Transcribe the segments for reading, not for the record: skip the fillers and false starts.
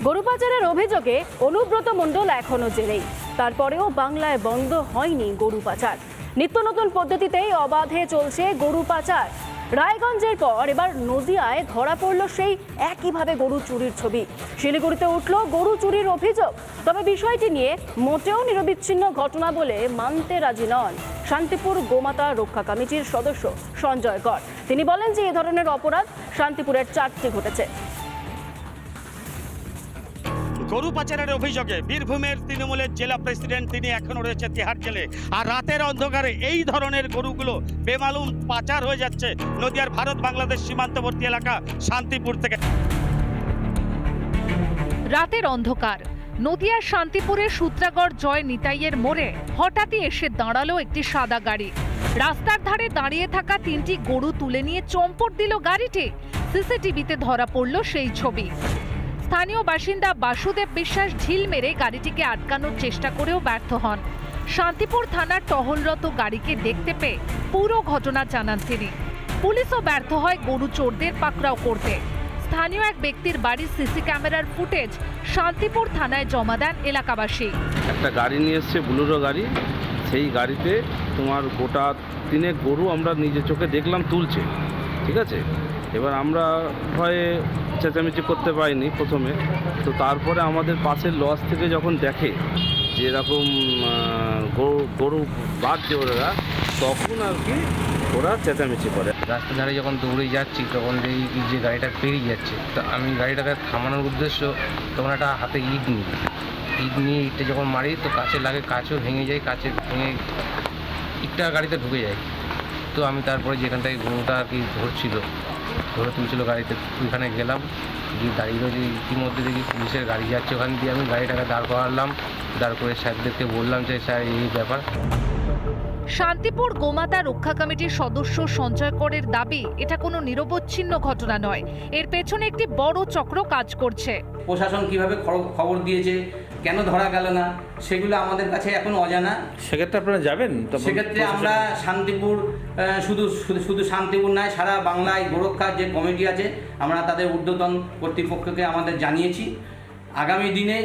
গরু পাচারের অভিযোগে অনুব্রত মণ্ডল এখনো জেলেই। তারপরেও বাংলায় বন্ধ হয়নি গরু পাচার। নিত্য নতুন পদ্ধতিতেই অবাধে চলছে গরু পাচার। রায়গঞ্জের পর এবার নদিয়ায় ধরা পড়ল সেই একইভাবে গরু চুরির ছবি। শিলিগুড়িতে উঠল গরু চুরির অভিযোগ। তবে বিষয়টি নিয়ে মোটেও নিরবিচ্ছিন্ন ঘটনা বলে মানতে রাজি নন শান্তিপুর গোমাতা রক্ষা কমিটির সদস্য সঞ্জয় কর। তিনি বলেন যে এ ধরনের অপরাধ শান্তিপুরের 4টি ঘটেছে। গরু পাচারের অভিযোগে বীরভূমের তৃণমূলের জেলা প্রেসিডেন্ট তিনি এখনো রয়েছে তিহার জেলে। আর রাতের অন্ধকারে এই ধরনের গরুগুলো বেমালুম পাচার হয়ে যাচ্ছে নদিয়ার ভারত বাংলাদেশ সীমান্তবর্তী এলাকা শান্তিপুর থেকে। রাতের অন্ধকার নদিয়ার শান্তিপুরের সূত্রাগড় জয় নিতাইয়ের মোড়ে হঠাৎই এসে দাঁড়ালো একটি সাদা গাড়ি। রাস্তার ধারে দাঁড়িয়ে থাকা 3টি গরু তুলে নিয়ে চম্পট দিল গাড়িটি। সিসিটিভিতে ধরা পড়ল সেই ছবি। স্থানীয় বাসিন্দা বাসুদেব বিশ্বাস ঢিল মেরে গাড়িটিকে আটকানোর চেষ্টা করেও ব্যর্থ হন। শান্তিপুর থানার টহলরত গাড়িকে দেখতে পেয়ে পুরো ঘটনা জানান তিনি। পুলিশও ব্যর্থ হয় গরু চোরদের পাকড়াও করতে। স্থানীয় এক ব্যক্তির বাড়ির সিসি ক্যামেরার ফুটেজ শান্তিপুর থানায় জমা দেন এলাকাবাসী। একটা গাড়ি নিয়ে এসছে, বুলেরো গাড়ি। সেই গাড়িতে তোমার গোটা 3 গরু আমরা নিজের চোখে দেখলাম তুলছে, ঠিক আছে। এবার আমরা ভয়ে চেঁচামেচি করতে পারিনি প্রথমে, তো তারপরে আমাদের পাশের লজ থেকে যখন দেখে যে এরকম গরু বাড়ছে ওরা, তখন আর কি ওরা চেঁচামেচি করে। রাস্তার ধারে যখন দৌড়ে যাচ্ছি তখন দেখি যে গাড়িটা পেরিয়ে যাচ্ছে, তো আমি গাড়িটাকে থামানোর উদ্দেশ্য তখন একটা হাতে ইট নিয়ে ইটটা যখন মারি তো কাছে লাগে, কাছেও ভেঙে যায়, কাছে ভেঙে ইটটা গাড়িতে ঢুকে যায়। তো আমি তারপরে যেখানটায় গরুটা আর কি ধরে তুলছিল গাড়িতে, ওইখানে গেলাম, গিয়ে দাঁড়িয়ে রয়েছে। ইতিমধ্যে দেখি পুলিশের গাড়ি যাচ্ছে, ওখান দিয়ে আমি গাড়িটাকে দাঁড় করালাম। দাঁড় করে স্যারদেরকে বললাম যে স্যার এই ব্যাপার। শান্তিপুর গোমাতা রক্ষা কমিটির সদস্য সঞ্জয় করের দাবি এটা কোনো নিরবচ্ছিন্ন ঘটনা নয়, এর পেছনে একটি বড় চক্র কাজ করছে। প্রশাসন কিভাবে খবর দিয়েছে, কেন ধরা গেল না, সেগুলো আমাদের কাছে এখন অজানা। সেক্ষেত্রে আপনারা যাবেন? সেক্ষেত্রে আমরা শান্তিপুর শুধু শান্তিপুর নয়, সারা বাংলায় গোরক্ষার যে কমিটি আছে আমরা তাদের ঊর্ধ্বতন কর্তৃপক্ষকে আমাদের জানিয়েছি। আগামী দিনে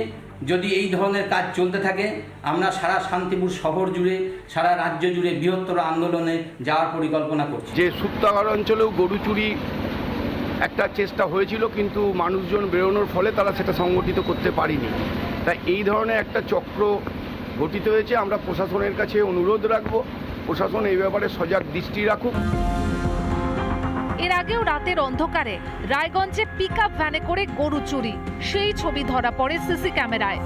যদি এই ধরনের কাজ চলতে থাকে আমরা সারা শান্তিপুর শহর জুড়ে, সারা রাজ্য জুড়ে বৃহত্তর আন্দোলনে যাওয়ার পরিকল্পনা করছি। যে সূত্রাগড় অঞ্চলেও গরু চুরি একটা চেষ্টা হয়েছিল, কিন্তু মানুষজন বেরোনোর ফলে তারা সেটা সংগঠিত করতে পারেনি। তাই এই ধরনের একটা চক্র গঠিত হয়েছে। আমরা প্রশাসনের কাছে অনুরোধ রাখব, প্রশাসন এই ব্যাপারে সজাগ দৃষ্টি রাখুক। এর আগেও রাতের অন্ধকারে রায়গঞ্জে পিকআপ ভ্যানে করে গরু চুরি, সেই ছবি ধরা পড়ে সিসি ক্যামেরায়।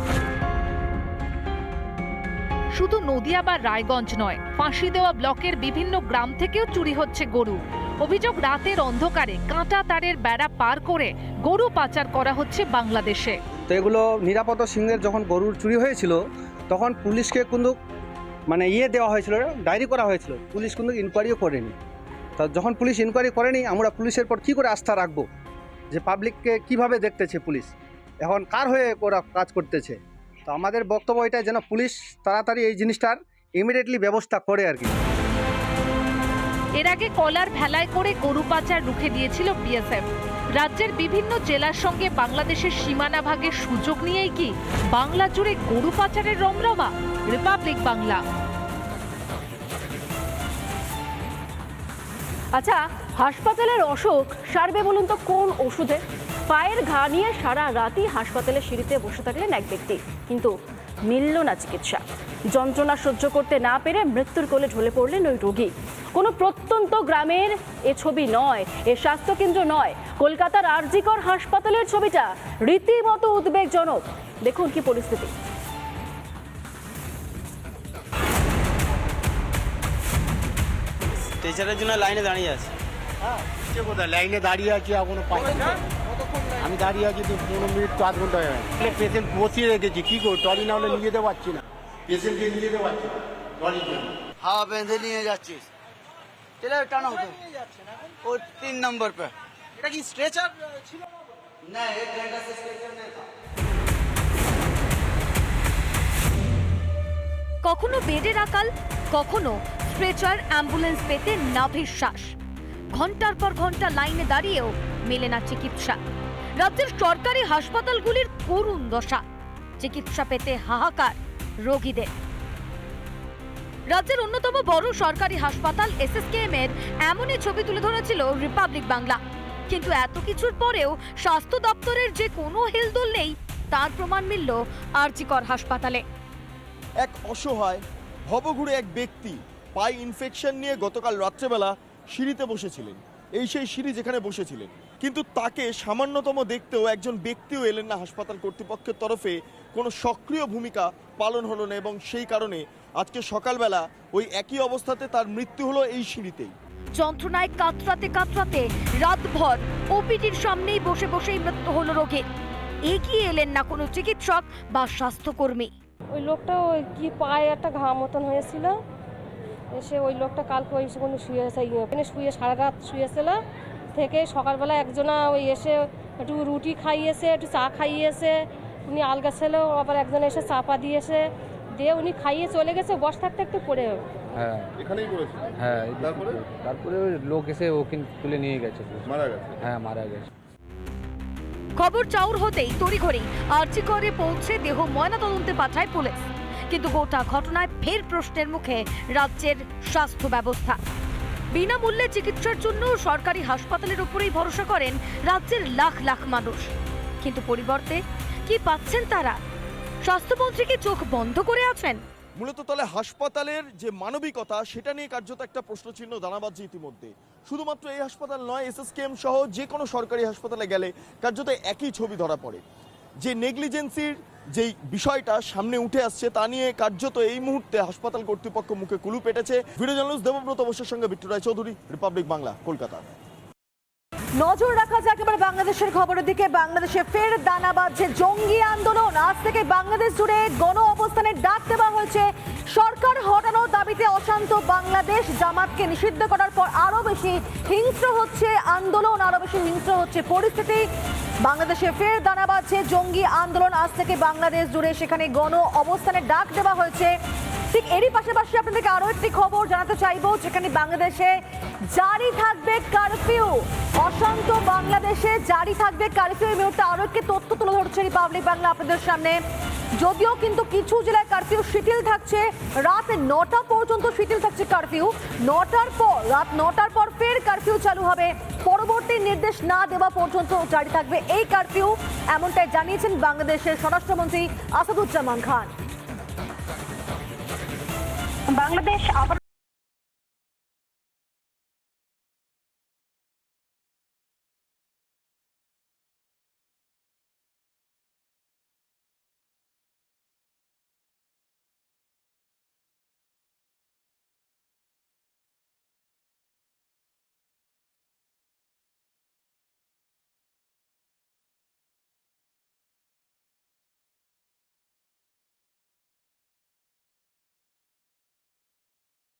শুধু নদিয়া বা রায়গঞ্জ নয়, ফাঁসি দেওয়া ব্লকের বিভিন্ন গ্রাম থেকেও চুরি হচ্ছে গরু। অভিযোগ রাতের অন্ধকারে কাঁটা তারের বেড়া পার করে গরু পাচার করা হচ্ছে বাংলাদেশে। তো এগুলো নিরাপত্তা সিংহের যখন গরুর চুরি হয়েছিল তখন পুলিশকে কিন্তু দেওয়া হয়েছিল, ডায়েরি করা হয়েছিল। পুলিশ কিন্তু ইনকোয়ারিও করেনি। তা যখন পুলিশ ইনকোয়ারি করেনি, আমরা পুলিশের পর কী করে আস্থা রাখবো যে পাবলিককে কিভাবে দেখতেছে পুলিশ, এখন কার হয়ে ওরা কাজ করতেছে। তো আমাদের বক্তব্য এটা যেন পুলিশ তাড়াতাড়ি এই জিনিসটার ইমিডিয়েটলি ব্যবস্থা করে আর কি। এর আগে কলার ভেলায় করে গরু পাচার রুখে দিয়েছিল বিএসএফ। রাজ্যের বিভিন্ন জেলার সঙ্গে বাংলাদেশের সীমানা ভাগের সুযোগ নিয়েই কি বাংলা জুড়ে গরু পাচারের রমরমা? রিপাবলিক বাংলা। আচ্ছা, হাসপাতালের অসুখ সারবে বলুন তো কোন ওষুধে? পায়ের ঘা নিয়ে সারা রাতই হাসপাতালের সিঁড়িতে বসে থাকলেন এক ব্যক্তি, কিন্তু মিলল না চিকিৎসা। যন্ত্রণা সহ্য করতে না পেরে মৃত্যুর কোলে ঢলে পড়লেন ওই রোগী। কোনো প্রত্যন্ত গ্রামের এ ছবি নয়, এ স্বাস্থ্যকেন্দ্র নয়, কলকাতার আরজিকর হাসপাতালের ছবিটা রীতিমতো উদ্বেগজনক। দেখুন কি পরিস্থিতি। টিচারের জন্য লাইনে দাঁড়িয়ে আছে। কোথায় লাইনে দাঁড়িয়ে আছি এখনো পাচ্ছি না। আমি দাঁড়িয়ে আছি তো 15 মিনিট তো 1 ঘন্টা হয়ে গেছে। পেশেন্ট বসিয়ে রেখেছি, কি করব? ট্রলি না হলে নিয়ে যেতে পারছি না, পেশেন্টকে নিয়ে যেতে পারছি না ট্রলির জন্য। হাওয়া বেঁধে নিয়ে যাচ্ছিস, চলে টানো ও 3 নম্বর पे। এটা কি স্ট্রেচার ছিল না? 1 ঘন্টা से স্ট্রেচার নেই था। কখনো বেডের আকাল, কখনো স্ট্রেচার অ্যাম্বুলেন্স পেতে নাভিশ্বাস। ঘন্টার পর ঘন্টা লাইনে দাঁড়িয়েও মেলে না চিকিৎসা। রাজ্যের সরকারি হাসপাতালগুলির করুণ দশা, চিকিৎসা পেতে হাহাকার রোগীদের। রাজ্যের অন্যতম বড় সরকারি হাসপাতাল এসএসকেএম এর এমনই ছবি তুলে ধরেছিল রিপাবলিক বাংলা। কিন্তু এত কিছুর পরেও স্বাস্থ্য দপ্তরের যে কোনো হেলদোল নেই তার প্রমাণ মিলল আরজিকর হাসপাতালে। এক অসহায় ভবঘুরে এক ব্যক্তি পায়ে ইনফেকশন নিয়ে গতকাল রাত্রেবেলা সিঁড়িতে বসেছিলেন। এই সেই সিঁড়ি যেখানে বসেছিলেন, কিন্তু তাকে সামান্যতম দেখতেও একজন ব্যক্তিও এলেন না হাসপাতাল কর্তৃপক্ষের তরফে। কোনো সক্রিয় ভূমিকা পালন হলো না এবং সেই কারণে আজকে সকালবেলা ওই একই অবস্থাতে তার মৃত্যু হলো এই সিঁড়িতেই। যন্ত্রণায় কাতরাতে কাতরাতে রাতভর ওপিডির সামনেই বসে বসেই মৃত্যু হলো রোগীর। এগিয়ে এলেন না কোনো চিকিৎসক বা স্বাস্থ্যকর্মী। ওই লোকটা ওই কি পায়ে একটা ঘা মতন হয়েছিল, এসে ওই লোকটা কালকে ওই কোনো শুয়েছে, এখানে শুয়ে সারা রাত শুয়েছিল থেকে সকালবেলা একজনা ওই এসে একটু রুটি খাইয়েছে, একটু চা খাইয়েছে, উনি আলগা ছিল, আবার একজন এসে চাপা দিয়েছে, দিয়ে উনি খাইয়ে চলে গেছে, বসে থাকতে একটু পড়ে। হ্যাঁ, এখানেই পড়েছে। হ্যাঁ, তারপরে ওই লোক এসে ওকে তুলে নিয়ে গেছে। মারা গেছে। হ্যাঁ, মারা গেছে। খবর চাউর হতেই তড়িঘড়ি আরজিকরে পৌঁছে দেহ ময়নাতদন্তে পাঠায় পুলিশ। কিন্তু গোটা ঘটনায় ফের প্রশ্নের মুখে রাজ্যের স্বাস্থ্য ব্যবস্থা। বিনামূল্যে চিকিৎসার জন্য সরকারি হাসপাতালের উপরেই ভরসা করেন রাজ্যের লাখ লাখ মানুষ, কিন্তু পরিবর্তে কি পাচ্ছেন তারা? স্বাস্থ্যমন্ত্রী কি চোখ বন্ধ করে আছেন? মূলত তাহলে হাসপাতালের যে মানবিকতা সেটা নিয়ে কার্যত একটা প্রশ্নচিহ্ন দানাবাজি ইতিমধ্যে। শুধুমাত্র এই হাসপাতাল নয়, এসএসকেএম সহ যে কোনো সরকারি হাসপাতালে গেলে কার্যত একই ছবি ধরা পড়ে। যে নেগলিজেন্সির যেই বিষয়টা সামনে উঠে আসছে তা নিয়ে কার্যত এই মুহূর্তে হাসপাতাল কর্তৃপক্ষ মুখে কুলু পেটেছে। ভিডিও জার্নালিস্ট দেবব্রত বসুর সঙ্গে বিট্টু রায় চৌধুরী, রিপাবলিক বাংলা, কলকাতা। নজর রাখা যাক এবার বাংলাদেশের খবরের দিকে। বাংলাদেশে ফের দানা বাঁধছে জঙ্গি আন্দোলন। আজ থেকে বাংলাদেশ জুড়ে গণ অবস্থানের ডাক দেওয়া হয়েছে। সরকার হটানোর দাবিতে অশান্ত বাংলাদেশ জামাতকে নিষিদ্ধ করার পর আরো বেশি হিংস্র হচ্ছে আন্দোলন, আরো বেশি হিংস্র হচ্ছে পরিস্থিতি। বাংলাদেশে ফের দানা বাঁধছে জঙ্গি আন্দোলন। আজ থেকে বাংলাদেশ জুড়ে সেখানে গণ অবস্থানের ডাক দেওয়া হয়েছে। ঠিক এরই পাশাপাশি আপনাদেরকে আরো একটি খবর জানাতে চাইবো, যেখানে বাংলাদেশে জারি থাকবে কারফিউ। অশান্ত বাংলাদেশে জারি থাকবে কারফিউ। এই মুহূর্তে আরো একটি তথ্য তুলে ধরছে রিপাবলিক বাংলা আপনাদের সামনে। যদিও কিন্তু কিছু জেলায় কারফিউ শিথিল থাকছে, রাত 9টা পর্যন্ত শিথিল থাকছে কারফিউ। রাত 9টার পর ফের কারফিউ চালু হবে। পরবর্তী নির্দেশ না দেওয়া পর্যন্ত জারি থাকবে এই কারফিউ, এমনটাই জানিয়েছেন বাংলাদেশের স্বরাষ্ট্রমন্ত্রী আসাদুজ্জামান খান। বাংলাদেশ আবার